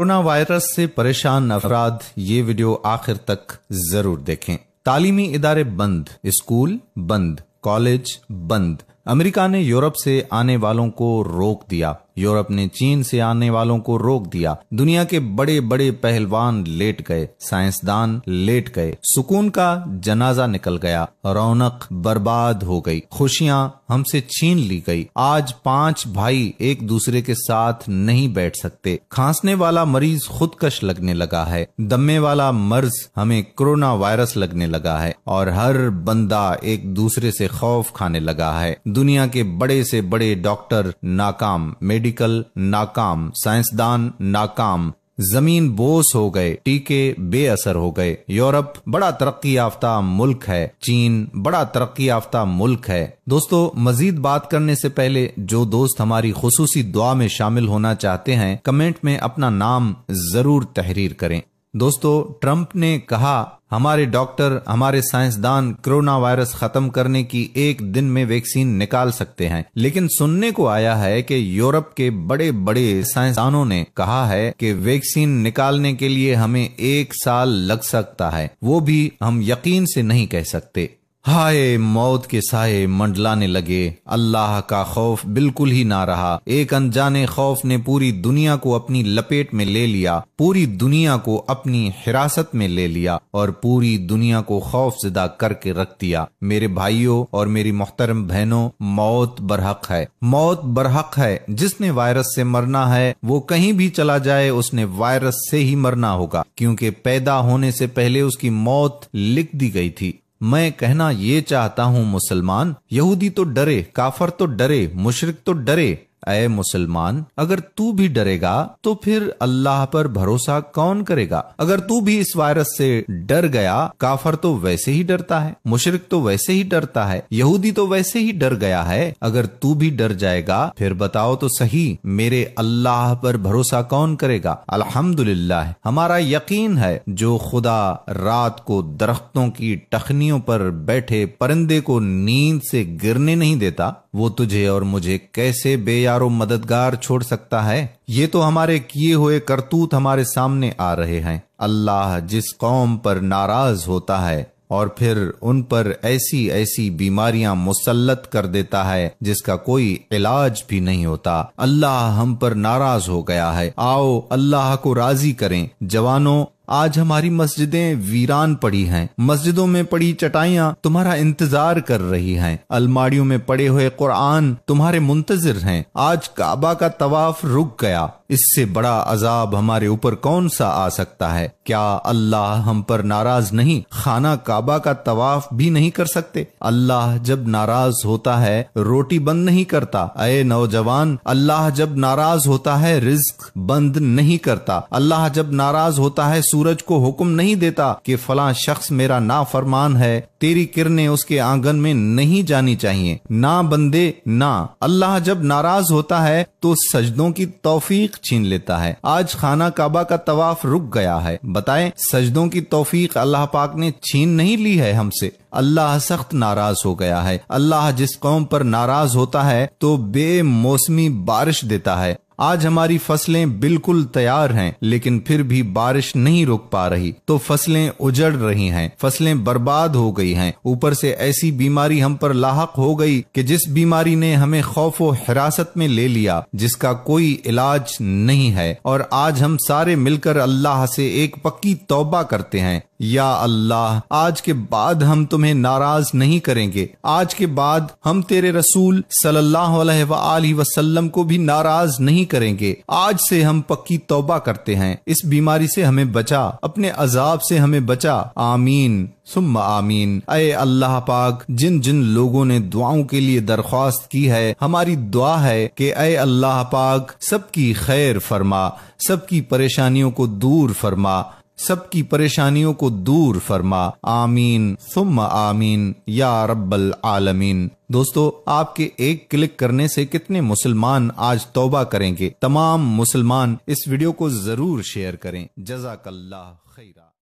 Corona virus سے پریشان افراد یہ ویڈیو آخر تک ضرور دیکھیں۔ تعلیمی ادارے بند، اسکول بند، کالج بند۔ امریکہ نے یورپ سے آنے والوں کو روک دیا، یورپ نے چین سے آنے والوں کو روک دیا۔ دنیا کے بڑے بڑے پہلوان لیٹ گئے، سائنسدان لیٹ گئے، سکون کا جنازہ نکل گیا، رونق برباد ہو گئی، خوشیاں ہم سے چھین لی گئی۔ آج 5 بھائی ایک دوسرے کے ساتھ نہیں بیٹھ سکتے۔ کھانسنے والا مریض خودکش لگنے لگا ہے، دمے والا مرض ہمیں کورونا وائرس لگنے لگا ہے، اور ہر بندہ ایک دوسرے سے خوف کھانے لگا ہے۔ دنیا کے بڑے سے بڑے ڈاکٹر ناکام، میڈیکل ناکام، سائنسدان ناکام، زمین بوس ہو گئے، ٹیکے بے اثر ہو گئے۔ یورپ بڑا ترقی یافتہ ملک ہے، چین بڑا ترقی یافتہ ملک ہے۔ دوستو، مزید بات کرنے سے پہلے جو دوست ہماری خصوصی دعا میں شامل ہونا چاہتے ہیں، کمنٹ میں اپنا نام ضرور تحریر کریں۔ دوستو، ٹرمپ نے کہا ہمارے ڈاکٹر، ہمارے سائنسدان کورونا وائرس ختم کرنے کی 1 دن میں ویکسین نکال سکتے ہیں، لیکن سننے کو آیا ہے کہ یورپ کے بڑے بڑے سائنسدانوں نے کہا ہے کہ ویکسین نکالنے کے لیے ہمیں 1 سال لگ سکتا ہے، وہ بھی ہم یقین سے نہیں کہہ سکتے۔ ہائے، موت کے سائے منڈلانے لگے، اللہ کا خوف بالکل ہی نہ رہا۔ ایک انجانے خوف نے پوری دنیا کو اپنی لپیٹ میں لے لیا، پوری دنیا کو اپنی حراست میں لے لیا، اور پوری دنیا کو خوف زدہ کر کے رکھ دیا۔ میرے بھائیوں اور میری محترم بہنوں، موت برحق ہے، موت برحق ہے۔ جس نے وائرس سے مرنا ہے وہ کہیں بھی چلا جائے، اس نے وائرس سے ہی مرنا ہوگا، کیونکہ پیدا ہونے سے پہلے اس کی موت لکھ دی گئی تھی۔ میں کہنا یہ چاہتا ہوں، مسلمان، یہودی تو ڈرے، کافر تو ڈرے، مشرک تو ڈرے، اے مسلمان، اگر تو بھی ڈرے گا تو پھر اللہ پر بھروسہ کون کرے گا؟ اگر تو بھی اس وائرس سے ڈر گیا، کافر تو ویسے ہی ڈرتا ہے، مشرک تو ویسے ہی ڈرتا ہے، یہودی تو ویسے ہی ڈر گیا ہے، اگر تو بھی ڈر جائے گا پھر بتاؤ تو صحیح، میرے اللہ پر بھروسہ کون کرے گا؟ الحمدللہ، ہمارا یقین ہے جو خدا رات کو درختوں کی ٹخنیوں پر بیٹھے پرندے کو نیند سے گرنے نہیں دیتا، وہ تجھے اور مجھے کیسے بے یار و مددگار چھوڑ سکتا ہے؟ یہ تو ہمارے کیے ہوئے کرتوت ہمارے سامنے آ رہے ہیں۔ اللہ جس قوم پر ناراض ہوتا ہے اور پھر ان پر ایسی ایسی بیماریاں مسلط کر دیتا ہے جس کا کوئی علاج بھی نہیں ہوتا، اللہ ہم پر ناراض ہو گیا ہے۔ آؤ اللہ کو راضی کریں۔ جوانوں، آج ہماری مسجدیں ویران پڑی ہیں، مسجدوں میں پڑی چٹائیاں تمہارا انتظار کر رہی ہیں، الماریوں میں پڑے ہوئے قرآن تمہارے منتظر ہیں۔ آج کعبہ کا طواف رک گیا، اس سے بڑا عذاب ہمارے اوپر کون سا آ سکتا ہے؟ کیا اللہ ہم پر ناراض نہیں؟ خانہ کعبہ کا طواف بھی نہیں کر سکتے؟ اللہ جب ناراض ہوتا ہے روٹی بند نہیں کرتا۔ اے نوجوان، اللہ جب ناراض ہوتا ہے رزق بند نہیں کرتا۔ اللہ جب ناراض ہوتا ہے سورج کو حکم نہیں دیتا کہ فلاں شخص میرا نافرمان ہے، تیری کرنیں اس کے آنگن میں نہیں جانی چاہیے۔ نہ بندے نہ، اللہ جب ناراض ہوتا ہے تو سجدوں کی توفیق چھین لیتا ہے۔ آج خانہ کعبہ کا طواف رک گیا ہے، بتائیں سجدوں کی توفیق اللہ پاک نے چھین نہیں لی ہے ہم سے؟ اللہ سخت ناراض ہو گیا ہے۔ اللہ جس قوم پر ناراض ہوتا ہے تو بے موسمی بارش دیتا ہے۔ آج ہماری فصلیں بالکل تیار ہیں، لیکن پھر بھی بارش نہیں رک پا رہی، تو فصلیں اجڑ رہی ہیں، فصلیں برباد ہو گئی ہیں۔ اوپر سے ایسی بیماری ہم پر لاحق ہو گئی کہ جس بیماری نے ہمیں خوف و حراست میں لے لیا، جس کا کوئی علاج نہیں ہے، اور آج ہم سارے مل کر اللہ سے ایک پکی توبہ کرتے ہیں، یا اللہ، آج کے بعد ہم تمہیں ناراض نہیں کریں گے، آج کے بعد ہم تیرے رسول صلی اللہ علیہ وآلہ وسلم کو بھی ناراض نہیں کریں گے۔ آج سے ہم پکی توبہ کرتے ہیں، اس بیماری سے ہمیں بچا، اپنے عذاب سے ہمیں بچا، آمین ثم آمین۔ اے اللہ پاک، جن جن لوگوں نے دعاؤں کے لیے درخواست کی ہے، ہماری دعا ہے کہ اے اللہ پاک سب کی خیر فرما، سب کی پریشانیوں کو دور فرما، سب کی پریشانیوں کو دور فرما، آمین ثم آمین یا رب العالمین۔ دوستو، آپ کے ایک کلک کرنے سے کتنے مسلمان آج توبہ کریں گے؟ تمام مسلمان اس ویڈیو کو ضرور شیئر کریں۔ جزاک اللہ خیرہ۔